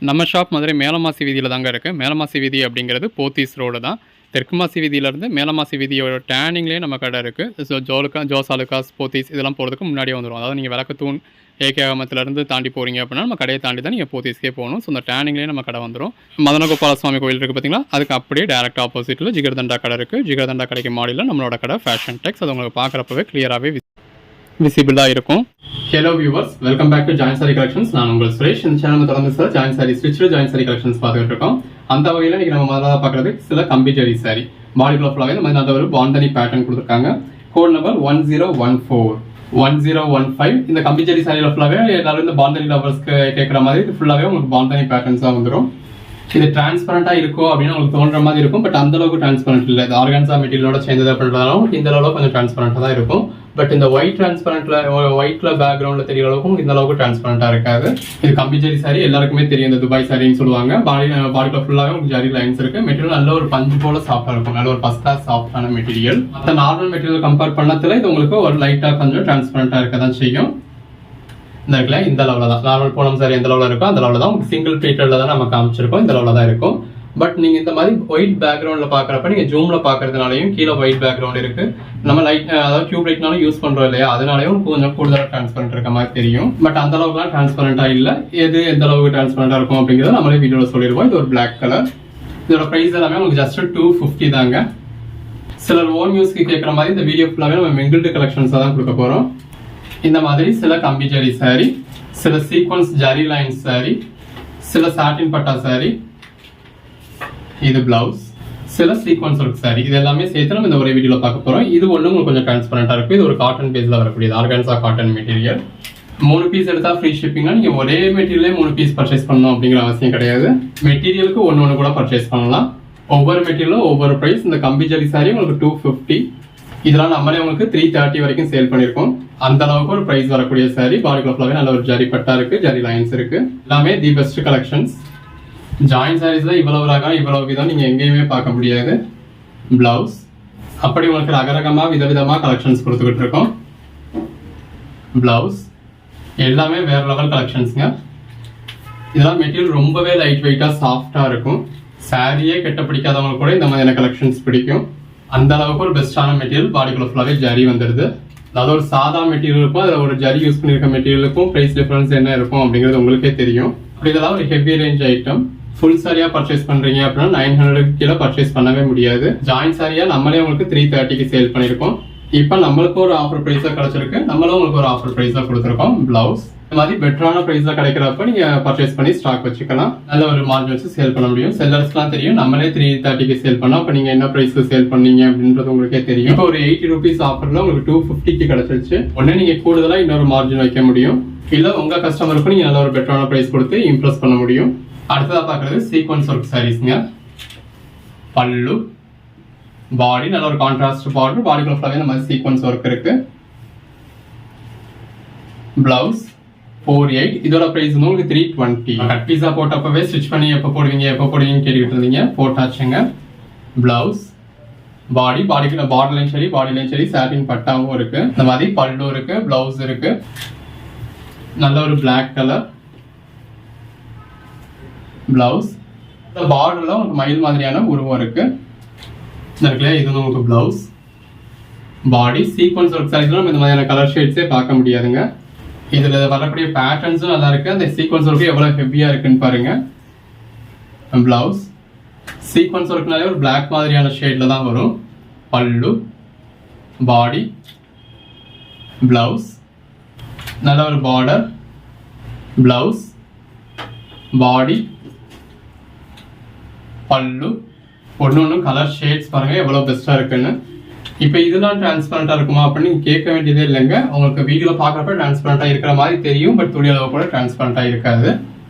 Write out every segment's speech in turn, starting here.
நம்ம ஷாப் மதுரை மேலமாசி வீதியில் தாங்க இருக்குது. மேலமாசி வீதி அப்படிங்கிறது போத்தீஸ் ரோடு தான். தெற்கு மாசி வீதியிலேருந்து மேலமாசி வீதியோட டேனிங்லேயே நம்ம கடை இருக்குது. ஸோ ஜோஸ் ஆலுக்காஸ் போத்தீஸ் இதெல்லாம் போகிறதுக்கு முன்னாடியே வந்துடும். அதாவது நீங்கள் விளக்கத்தூண் ஏகே அகமத்துலேருந்து தாண்டி போகிறீங்க அப்படின்னா நம்ம கடையை தாண்டி தான் நீங்கள் போத்தீஸ்க்கே போகணும். ஸோ அந்த டேனிங்லேயே நம்ம கடை வந்துடும். மதனகோபால சுவாமி கோயில் இருக்குது பார்த்தீங்களா, அதுக்கு அப்படியே டேரக்ட் ஆப்போசிட்டில் ஜிகர்தண்டா கடை இருக்குது. ஜிகர்தண்டா கடைக்கு மாடியில் நம்மளோட கடை ஃபேஷன் டெக்ஸ். அது உங்களுக்கு பார்க்குறப்பவே கிளியராகவே விசிபிளாக இருக்கும். Hello viewers, welcome back to join sari collections. நான் உங்கள் சுரேஷ். இந்த சேனல் தொடர்ந்து சார் ஜாயின் சாரி ஸ்டிச்சில் ஜாயின் சாரி கலெக்ஷன்ஸ் பார்த்துட்டு இருக்கோம். அந்த வகையில் இன்னைக்கு நம்ம முதல்ல பார்க்குறது சில கம்பி ஜரி சாரி பாடிக்குள்ள ஃபுல்லாகவே இந்த மாதிரி நல்ல ஒரு பாண்டனி பேட்டர்ன் கொடுத்துருக்காங்க. கோட் நம்பர் 1014 இந்த கம்பி ஜரி சாரியில் ஃபுல்லாகவே எல்லாரும் இந்த பாண்டனி லவர்ஸ்க்கு கேட்குற மாதிரி இது ஃபுல்லாகவே உங்களுக்கு பாண்டனி பேட்டர்ன்ஸாக வந்துடும். இது டிரான்ஸ்பரண்டா இருக்கும் அப்படின்னு உங்களுக்கு தோன்ற மாதிரி இருக்கும். பட் அந்த அளவுக்கு டிரான்ஸ்பரண்ட் இல்லை. இது ஆர்கான்சா மெட்டீரியலோட சேர்ந்தது அப்படின்றதாலும் இந்த அளவுக்கு கொஞ்சம் டிரான்ஸ்பரண்டா தான் இருக்கும். பட் இந்த ஒயிட் ஒயிட்ல பேக்ரவுண்ட்ல தெரியற அளவுக்கு இந்த அளவுக்கு டிரான்ஸ்பரண்டா இருக்காது. இது கம்பி ஜரி சாரி எல்லாருக்குமே தெரியும். இந்த துபாய் சாரின்னு சொல்லுவாங்க. பாடிக்குள்ள ஃபுல்லாவே உங்களுக்கு ஜரி லைன்ஸ் இருக்கு. மெட்டீரியல் நல்ல ஒரு பஞ்சு போல சாஃப்டா இருக்கும். நல்ல ஒரு ஃபர்ஸ்ட் கிளாஸ் சாஃப்டான மெட்டீரியல். மற்ற நார்மல் மெட்டீரியல் கம்பேர் பண்ணதுல இது உங்களுக்கு ஒரு லைட்டா கொஞ்சம் டிரான்ஸ்பரண்டா இருக்க தான் செய்யும். இந்த லெவலில் தான் நார்மல் பூனம் சாரி எந்த லெவலில் இருக்கோ அந்த லெவலில் தான் உங்களுக்கு சிங்கிள் ப்ளீட்டர்ல தான் நம்ம காமிச்சிருக்கோம். இந்த லெவலில் தான் இருக்கும். பட் நீங்க இந்த மாதிரி ஒயிட் பேக்ரவுண்ட்ல பாக்குறப்ப நீங்க ஜூம்ல பாக்குறதுனாலையும் கீழே ஒயிட் பேக்ரவுண்ட் இருக்கு. நம்ம லைட் அதாவது டியூப் லைட்னாலும் யூஸ் பண்றோம் இல்லையா, அதனாலயும் கொஞ்சம் கூடுதலாக டிரான்ஸ்பரண்ட் இருக்க மாதிரி தெரியும். பட் அந்த அளவுக்குலாம் டிரான்ஸ்பரண்டா இல்லை. எது எந்த அளவுக்கு டிரான்ஸ்பரண்டா இருக்கும் அப்படிங்கிறத நம்மளே வீடியோல சொல்லிடுவோம். இது ஒரு பிளாக் கலர். இதோட பிரைஸ் எல்லாமே உங்களுக்கு ஜஸ்ட் 250 தாங்க. சிலர் ஓன் யூஸ்க்கு கேட்குற மாதிரி இந்த வீடியோ ஃபுல்லாவே நம்ம மெங்கிள்டு கலெக்ஷன்ஸ் தான் கொடுக்க போறோம். இந்த மாதிரி சில கம்பி ஜரி சாரி, சில சீக்வன்ஸ் ஜரி லைன் சாரி, சில சாட்டின் பட்டா சாரி, இது பிளவுஸ், சில சீக்வன்ஸ் ஒர்க் சாரி, இது எல்லாமே சேர்த்து நம்ம இந்த ஒரே வீடியோல பார்க்க போறோம். இது ஒண்ணு உங்களுக்கு கொஞ்சம் டிரான்ஸ்பரண்டா இருக்கும். இது ஒரு காட்டன் பேஸ்ல வரக்கூடியது, ஆர்கான்சா காட்டன் மெட்டீரியல். 3 பீஸ் எடுத்தா ஃப்ரீ ஷிப்பிங்னா நீங்க ஒரே மெட்டீரியலே 3 பீஸ் பர்ச்சேஸ் பண்ணணும் அப்படிங்கிற அவசியம் கிடையாது. மெட்டீரியலுக்கு ஒன்னு கூட பர்ச்சேஸ் பண்ணலாம். ஒவ்வொரு மெட்டீரியலும் ஒவ்வொரு பிரைஸ். இந்த கம்பி ஜரி சாரி உங்களுக்கு 250. இதெல்லாம் நம்மளே உங்களுக்கு 330 வரைக்கும் சேல் பண்ணிருக்கோம். அந்த அளவுக்கு ஒரு பிரைஸ் வரக்கூடிய சாரி. பாடிக்குள்ள ஃபுல்லாவே நல்ல ஒரு ஜரி பட்டா இருக்கு, ஜரி லைன்ஸ் இருக்கு. எல்லாமே தி பெஸ்ட் கலெக்ஷன்ஸ். ஜாயின் சாரீஸ்ல இவ்வளவு ரகம் இவ்வளவு விதம் நீங்க எங்கேயுமே பார்க்க முடியாது. பிளவுஸ் அப்படி உங்களுக்கு ரகரகமா விதவிதமா கலெக்ஷன்ஸ் கொடுத்துக்கிட்டு இருக்கோம். பிளவுஸ் எல்லாமே வேற லெவல் கலெக்ஷன்ஸ்ங்க. இதெல்லாம் மெட்டீரியல் ரொம்பவே லைட் வெயிட்டா சாஃப்டா இருக்கும். சாரியே கெட்ட பிடிக்காதவங்களுக்கு கூட இந்த மாதிரியான கலெக்ஷன்ஸ் பிடிக்கும். அந்த அளவுக்கு ஒரு பெஸ்டான மெட்டீரியல். பாடிக்குள்ள ஃபுல்லாவே ஜரி வந்துடுது. அதாவது ஒரு சாதா மெட்டீரியலுக்கும் அதில் ஒரு ஜரி யூஸ் பண்ணியிருக்க மெட்டீரியலுக்கும் பிரைஸ் டிஃபரன்ஸ் என்ன இருக்கும் அப்படிங்கிறது உங்களுக்கே தெரியும். அப்படி இதெல்லாம் ஒரு ஹெவி ரேஞ்ச் ஐட்டம். ஃபுல் சாரியா பர்ச்சேஸ் பண்றீங்க அப்படின்னா 900 கீழே பர்ச்சேஸ் பண்ணவே முடியாது. ஜாயின் சாரியா நம்மளே உங்களுக்கு 330க்கு சேல் பண்ணிருக்கோம். இப்போ நம்மளுக்கு ஒரு ஆஃபர் பிரைஸா கிடைச்சிருக்கு. நம்மளும் உங்களுக்கு ஒரு ஆஃபர் பிரைஸா கொடுத்துருக்கோம். பிளவுஸ் இந்த மாதிரி பெட்டரான பிரைஸ்ல கிடைக்கிறப்ப நீங்க பர்ச்சேஸ் பண்ணி ஸ்டாக் வச்சுக்கலாம். நல்ல ஒரு மார்ஜின் வச்சு சேல் பண்ண முடியும். செல்லர்ஸ்லாம் தெரியும் நம்மளே 330க்கு சேல் பண்ணோம். அப்ப நீங்க என்ன பிரைஸ்க்கு சேல் பண்ணீங்க அப்படின்றது உங்களுக்கே தெரியும். இப்போ ஒரு 80 ரூபீஸ் ஆஃபர்ல உங்களுக்கு 250க்கு கிடைச்சிருச்சு. உடனே நீங்க கூடுதலா இன்னொரு மார்ஜின் வைக்க முடியும். இல்ல உங்க கஸ்டமருக்கு நீங்க நல்ல ஒரு பெட்டரான பிரைஸ் கொடுத்து இம்ப்ரெஸ் பண்ண முடியும். அடுத்ததா பாக்குறது சீக்வன்ஸ் ஒர்க் சாரீஸ்ங்க. பல்லு, பாடி நல்ல ஒரு கான்ட்ராஸ்ட் பார்டர். பாடிக்குள்ள ஃபுல்லாவே இந்த மாதிரி சீக்வன்ஸ் ஒர்க் இருக்கு. பிளவுஸ் 48. இதோட பிரைஸ் உங்களுக்கு 320. கட் பீஸா போட்டப்பவே ஸ்டிச் பண்ணி எப்போ போடுவீங்கன்னு கேட்டுக்கிட்டு இருந்தீங்க. போட்டாச்சுங்க. பிளவுஸ் பாடிக்கு பார்டர்லையும் சரி பாடிலையும் சரி சாட்டின் பட்டாவும் இருக்கு. இந்த மாதிரி பல்லு இருக்கு, பிளவுஸ் இருக்கு. நல்ல ஒரு பிளாக் கலர் பிளவுஸ். இந்த பார்டர்ல உங்களுக்கு மயில் மாதிரியான உருவம் இருக்கு. இது உங்களுக்கு பிளவுஸ். பாடி சீக்வன்ஸ் ஒர்க் சாரீஸ்ல நம்ம இந்த மாதிரியான கலர் ஷேட்ஸே பார்க்க முடியாதுங்க. இதுல வரக்கூடிய பேட்டர்ன்ஸும் நல்லா இருக்கு. அந்த சீக்வன்ஸ் ஒர்க்கு எவ்வளவு ஹெவியா இருக்குன்னு பாருங்க. பிளவுஸ் சீக்வன்ஸ் ஒர்க்னாலே ஒரு பிளாக் மாதிரியான ஷேட்ல தான் வரும். பல்லு, பாடி, பிளவுஸ் நல்ல ஒரு பார்டர். பிளவுஸ், பாடி, பல்லு, ஒன்னு கலர் ஷேட்ஸ் பாருங்க எவ்வளவு பெஸ்டா இருக்குன்னு. இப்போ இதெல்லாம் டிரான்ஸ்பரண்டா இருக்குமா அப்படின்னு கேட்க வேண்டியதே இல்லைங்க. உங்களுக்கு வீடியோல பாக்குறப்ப டிரான்ஸ்பரண்டா இருக்கிற மாதிரி தெரியும். பட் துணி அளவு கூட டிரான்ஸ்பரண்டா இருக்காது.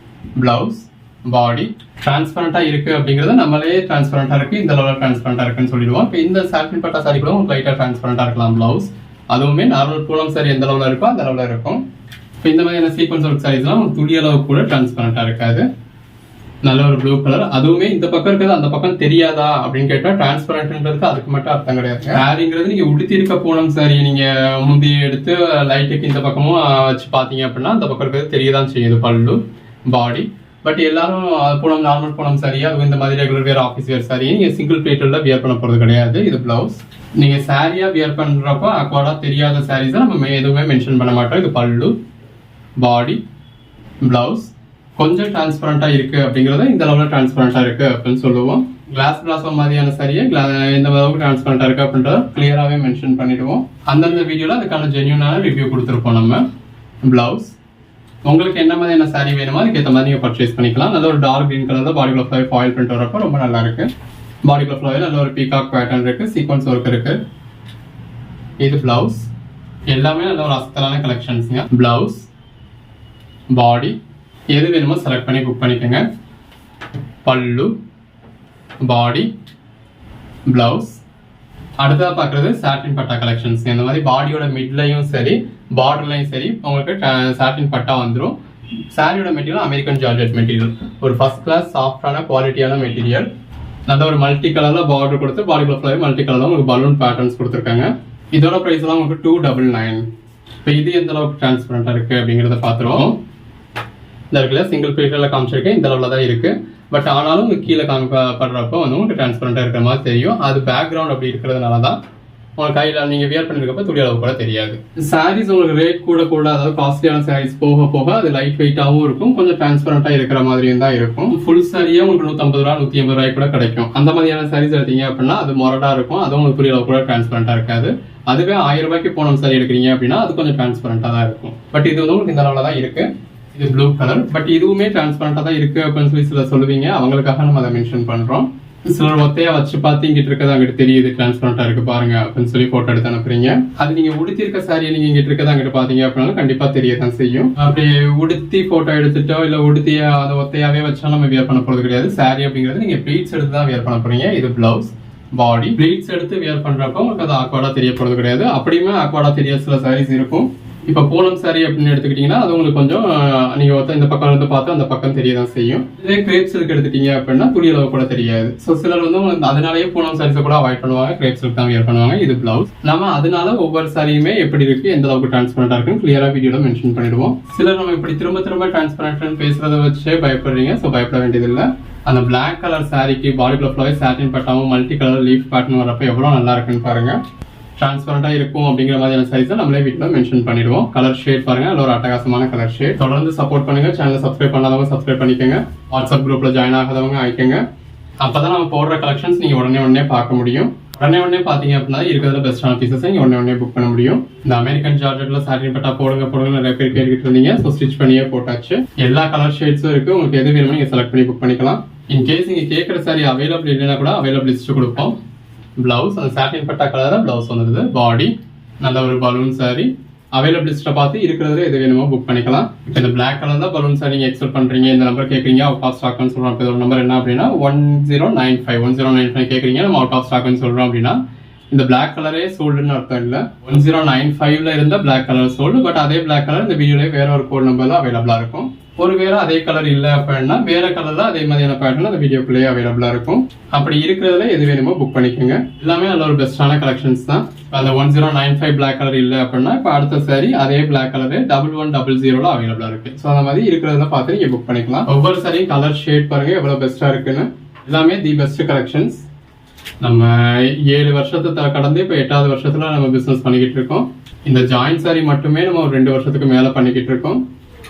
பிளவுஸ், பாடி டிரான்ஸ்பரண்டா இருக்கு அப்படிங்கறது நம்மளே டிரான்ஸ்பரண்டா இருக்கு இந்த லெவலில் டிரான்ஸ்பரண்டா இருக்குன்னு சொல்லிடுவோம். இப்போ இந்த சாட்டின் பட்டா சாரி கூட உங்களுக்கு லைட்டா டிரான்ஸ்பரண்டா இருக்கலாம். பிளவுஸ் அதுவுமே நார்மல் பூனம் சாரி எந்த லெவலில் இருக்கோ அந்த லெவலில் இருக்கும். இப்போ இந்த மாதிரியான சீக்வன்ஸ் ஒர்க் சாரீஸ்லாம் துணி அளவு கூட டிரான்ஸ்பரண்டா இருக்காது. நல்ல ஒரு ப்ளூ கலர். அதுவுமே இந்த பக்கம் இருக்கிறது அந்த பக்கம் தெரியாதா அப்படின்னு கேட்டா டிரான்ஸ்பரண்ட்ன்றதுக்கு அதுக்கு மட்டும் அர்த்தம் கிடையாது. சாரிங்கிறது நீங்க உடுத்தி இருக்க பூனம் சாரி நீங்க முந்தி எடுத்து லைட்டுக்கு இந்த பக்கமும் வச்சு பாத்தீங்க அப்படின்னா அந்த பக்கம் இருக்கிறது தெரியதான் செய்யுது. பல்லு, பாடி பட் எல்லாரும் பூனம் நார்மல் பூனம் சாரியா அது இந்த மாதிரி ரெகுலர் வேர் ஆஃபீஸ் வேர் சாரி நீங்க சிங்கிள் பிளேட்டர்ல வியர் பண்ண போறது கிடையாது. இது பிளவுஸ். நீங்க சாரியா வியர் பண்றப்போ அக்வாடா தெரியாத சாரீஸ் நம்ம எதுவுமே மென்ஷன் பண்ண மாட்டோம். இது பல்லு, பாடி, பிளவுஸ். கொஞ்சம் டிரான்ஸ்பரண்டா இருக்கு அப்படிங்கறத இந்த லெவல்ல டிரான்ஸ்பரண்டா இருக்கு அப்படின்னு சொல்லுவோம். கிளாஸ் பிளாசோ மாதிரியான சாரியை எந்த அளவுக்கு டிரான்ஸ்பரண்டா இருக்கு அப்படின்றத கிளியராகவே மென்ஷன் பண்ணிடுவோம். அந்தந்த வீடியோல அதுக்கான ஜென்யூனான ரிவ்யூ கொடுத்துருப்போம் நம்ம. பிளவுஸ் உங்களுக்கு என்ன மாதிரியான சாரி வேணுமோ அதுக்கேற்ற மாதிரி நீங்கள் பர்ச்சேஸ் பண்ணிக்கலாம். நல்ல ஒரு டார்க் கிரீன் கலர் பாடிக்குள்ள ஃபுல்லாக ஃபாயில் பிரிண்ட் வரப்போ ரொம்ப நல்லா இருக்கு. பாடிக்குள்ள ஃபுல்லாக நல்ல ஒரு பீகாக் பேட்டர்ன் இருக்கு, சீக்வன்ஸ் ஒர்க் இருக்கு. இது பிளவுஸ். எல்லாமே நல்ல ஒரு அசத்தலான கலெக்ஷன்ஸ்ங்க. பிளவுஸ், பாடி எது வேணுமோ செலக்ட் பண்ணி புக் பண்ணிக்கோங்க. பல்லு, பாடி, பிளவுஸ். அடுத்ததாக பார்க்குறது சாட்டின் பட்டா கலெக்ஷன்ஸ். இந்த மாதிரி பாடியோட மிட்லையும் சரி பார்டர்லையும் சரி உங்களுக்கு சாட்டின் பட்டா வந்துடும். சாரியோட மெட்டீரியல் அமெரிக்கன் ஜார்ஜெட் மெட்டீரியல், ஒரு ஃபர்ஸ்ட் கிளாஸ் சாஃப்டான குவாலிட்டியான மெட்டீரியல். நல்ல ஒரு மல்டி கலரில் பார்டர் கொடுத்து பாடிக்குள்ள ஃபுல்லாகவே மல்டி கலரில் உங்களுக்கு பலூன் பேட்டர்ன்ஸ் கொடுத்துருக்காங்க. இதோட ப்ரைஸ் எல்லாம் உங்களுக்கு 299. இப்போ இது எந்த அளவுக்கு டிரான்ஸ்பரண்டாக இருக்குது அப்படிங்கிறத பார்த்துருவோம். இந்த இருக்குல்ல சிங்கிள் பிளேட்டில் காமிச்சிருக்கேன், இந்த லெவலில் தான் இருக்குது. பட் ஆனாலும் உங்களுக்கு கீழே காமிக்கப்படுறப்போ வந்து உங்களுக்கு டிரான்ஸ்பரண்டாக இருக்கிற மாதிரி தெரியும். அது பேக்ரவுண்ட் அப்படி இருக்கிறதுனால தான் உங்களுக்கு கையில் நீங்கள் வியர் பண்ணிருக்கப்ப துணி அளவு கூட தெரியாது. சாரீஸ் உங்களுக்கு ரேட் கூட கூட அதாவது காஸ்ட்லியான சாரீஸ் போக போக அது லைட் வெயிட்டாகவும் இருக்கும், கொஞ்சம் டிரான்ஸ்பரண்டாக இருக்கிற மாதிரியும் தான் இருக்கும். ஃபுல் சாரியே உங்களுக்கு 150 ரூபா 180 ரூபாய் கூட கிடைக்கும். அந்த மாதிரியான சாரீஸ் எடுத்தீங்க அப்படின்னா அது மொரடாக இருக்கும், அதுவும் உங்களுக்கு துணி அளவு கூட டிரான்ஸ்பரண்டாக இருக்காது. அதுவே 1000 ரூபாய்க்கு போனம் சாரி எடுக்கிறீங்க அப்படின்னா அது கொஞ்சம் டிரான்ஸ்பரண்டாக தான் இருக்கும். பட் இது வந்து உங்களுக்கு இந்த அளவில் தான் இருக்கு. இது ப்ளூ கலர், பட் இதுவுமே டிரான்ஸ்பரண்டா தான் இருக்கு அப்படின்னு சொல்லி சில சொல்லுவீங்க. அவங்களுக்காக நம்ம அதை மென்ஷன் பண்றோம். சிலர் ஒத்தையா வச்சு பார்த்து இங்கிட்டு இருக்கிறது அங்கிட்டு தெரியுது டிரான்ஸ்பரண்டா இருக்கு பாருங்க அப்படின்னு சொல்லி போட்டோ எடுத்து அனுப்புறீங்க. அது நீங்க உடுத்தி இருக்க சாரியை நீங்க இங்கிட்டு இருக்கிறது அங்கிட்டு பாத்தீங்க அப்படின்னா கண்டிப்பா தெரியதான் செய்யும். அப்படி உடுத்தி போட்டோ எடுத்துட்டோ இல்ல உடுத்திய அதை ஒத்தையாவே வச்சா நம்ம வியர் பண்ண போறது கிடையாது. சாரி அப்படிங்கிறது நீங்க ப்ளீட்ஸ் எடுத்து தான் வியர் பண்ண போறீங்க. இது பிளவுஸ், பாடி. ப்ளீட்ஸ் எடுத்து வியர் பண்றப்போ உங்களுக்கு அது ஆக்வார்டா தெரிய போறது கிடையாது. அப்படியுமே ஆக்வார்டா தெரிய சில சாரீஸ் இருக்கும். இப்போ பூனம் சாரி அப்படின்னு எடுத்துக்கிட்டீங்கன்னா அது உங்களுக்கு கொஞ்சம் நீங்க இந்த பக்கம் இருந்து பார்த்து அந்த பக்கம் தெரியதான் செய்யும். இதே கிரேப் சில்க் எடுத்துட்டீங்க அப்படின்னா துணி அளவு கூட தெரியாது. ஸோ சிலர் வந்து அதனாலேயே பூனம் சாரீஸை கூட அவாய்ட் பண்ணுவாங்க, கிரேப் சில்க் தான் வியர் பண்ணுவாங்க. இது பிளவுஸ். நம்ம அதனால ஒவ்வொரு சாரியுமே எப்படி இருக்கு எந்த அளவுக்கு டிரான்ஸ்பரண்டா இருக்குன்னு கிளியரா வீடியோல மென்ஷன் பண்ணிடுவோம். சிலர் நம்ம இப்படி திரும்ப திரும்ப டிரான்ஸ்பரண்ட் பேசுறத வச்சே பயப்படுறீங்க. ஸோ பயப்பட வேண்டியதில்லை. அந்த பிளாக் கலர் சாரிக்கு பாடிக்குள்ள ஃபுல்லாவே சாட்டின் பட்டாவும் மல்டி கலர் லீஃப் பேட்டர்ன் வரப்ப எவ்வளவு நல்லா இருக்குன்னு பாருங்க. டிரான்ஸ்பரண்டா இருக்கும் அப்படிங்கிற மாதிரியான சைஸை நம்மளே வீட்டில் மென்ஷன் பண்ணிடுவோம். கலர் ஷேட் பாருங்க, அதில் ஒரு அட்டகாசமான கலர் ஷேட். தொடர்ந்து சப்போர்ட் பண்ணுங்க. சேனலை சப்ஸ்கிரைப் பண்ணாதவங்க சப்ஸ்கிரைப் பண்ணிக்கோங்க. வாட்ஸ்அப் குரூப்ல ஜாயின் ஆகாதவங்க ஆயிக்கங்க. அப்பதான் நம்ம போடுற கலெக்ஷன்ஸ் நீங்க உடனே பார்க்க முடியும். உடனே பாத்தீங்க அப்படின்னா இருக்கிறதுல பெஸ்டான பீசஸ் நீங்க உடனே புக் பண்ண முடியும். இந்த அமெரிக்கன் ஜார்ஜெட்ல சாட்டின் பட்டா போடுங்க நிறைய பேர் கேட்டுக்கிட்டு இருந்தீங்க. ஸோ ஸ்டிச் பண்ணியே போட்டாச்சு. எல்லா கலர் ஷேட்ஸும் இருக்கு. உங்களுக்கு எது வேணுமோ நீங்க செலக்ட் பண்ணி புக் பண்ணிக்கலாம். இன்கேஸ் நீங்க கேட்குற சாரி அவைலபிள் இல்லைன்னா கூட அவைலபிள் லிஸ்ட் கொடுப்போம். பிளவுஸ் அந்த சாட்டின் பட்டா கலர் தான் பிளவுஸ் வந்துடுது. பாடி நல்ல ஒரு பலூன் சாரி. அவைலபிள் லிஸ்ட்டை பார்த்து இருக்கிறதுல எது வேணுமோ புக் பண்ணிக்கலாம். இப்போ இந்த பிளாக் கலர் தான் பலூன் சாரி நீங்கள் எக்ஸ்பெக்ட் பண்ணுறீங்க, இந்த நம்பர் கேட்குறீங்க, அவுட் ஆஃப் ஸ்டாக்னு சொல்கிறோம். இப்போ இதோட நம்பர் என்ன அப்படின்னா 1095 கேட்குறீங்க, நம்ம அவுட் ஆஃப் ஸ்டாக்னு சொல்கிறோம் அப்படின்னா இந்த பிளாக் கலரே சோல்டுன்னு அர்த்தம் இல்லை. 1095 இருந்த பிளாக் கலர் சோல்டு. பட் அதே பிளாக் கலர் இந்த வீடியோலேயே வேற ஒரு கோட் நம்பர்ல அவைலபிளா இருக்கும். ஒருவேளை அதே கலர் இல்லை அப்படின்னா வேற கலர்ல அதே மாதிரியான பேட்டர்ன் அந்த வீடியோக்குள்ளேயே அவைலபிளா இருக்கும். அப்படி இருக்கிறதுல எது வேணுமோ புக் பண்ணிக்கோங்க. எல்லாமே நல்ல ஒரு பெஸ்டான கலெக்ஷன்ஸ் தான். அந்த 1095 பிளாக் கலர் இல்லை அப்படின்னா இப்போ அடுத்த சாரி அதே பிளாக் கலரு 1100 அவைலபிளா இருக்கு. ஸோ அந்த மாதிரி இருக்கிறதுல பார்த்து நீங்க புக் பண்ணிக்கலாம். ஒவ்வொரு சாரியும் கலர் ஷேட் பாருங்க எவ்வளவு பெஸ்டா இருக்குன்னு. எல்லாமே தி பெஸ்ட் கலெக்ஷன்ஸ். நம்ம 7 வருஷத்தை கடந்து இப்போ 8வது வருஷத்துல நம்ம பிசினஸ் பண்ணிக்கிட்டு இருக்கோம். இந்த ஜாயின்ட் சாரி மட்டுமே நம்ம ஒரு 2 வருஷத்துக்கு மேல பண்ணிக்கிட்டு இருக்கோம்.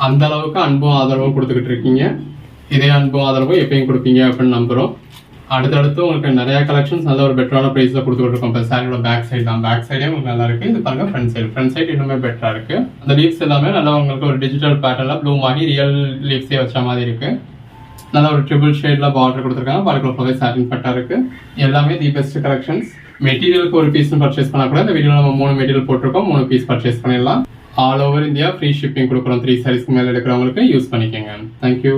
அந்த அளவுக்கு அன்பும் ஆதரவும் கொடுத்துக்கிட்டு இருக்கீங்க. இதே அன்பும் ஆதரவும் எப்பயும் கொடுப்பீங்க அப்படின்னு நம்புறோம். அடுத்தடுத்து உங்களுக்கு நிறைய கலெக்ஷன்ஸ் நல்ல ஒரு பெட்டரான பிரைஸ்ல கொடுத்துக்கிட்டு இருக்கோம். இப்போ சாரியோட பேக் சைடு தான், பேக் சைடே உங்களுக்கு நல்லா இருக்கு. இது பாருங்க ஃப்ரண்ட் சைடு இன்னுமே பெட்டரா இருக்கு. அந்த லீவ்ஸ் எல்லாமே நல்லா உங்களுக்கு ஒரு டிஜிட்டல் பேட்டர்ல ப்ளூ மாதிரி ரியல் லீவ்ஸே வச்ச மாதிரி இருக்கு. நல்ல ஒரு ட்ரிபிள் ஷேட்ல பார்டர் கொடுத்துருக்காங்க. பார்டர் சாட்டின் பட்டா இருக்கு. எல்லாமே தி பெஸ்ட் கலெக்ஷன்ஸ். மெட்டீரியலுக்கு ஒரு பீஸ் பர்ச்சேஸ் பண்ணா கூட இந்த வீடியோல நம்ம 3 மெட்டீரியல் போட்டிருக்கோம். 3 பீஸ் பர்ச்சேஸ் பண்ணிடலாம். All over India free shipping கொடுக்குறோம். 3 சாரீஸ்க்கு மேலே எடுக்கிறவங்களுக்கு யூஸ் பண்ணிக்கோங்க. தேங்க்யூ.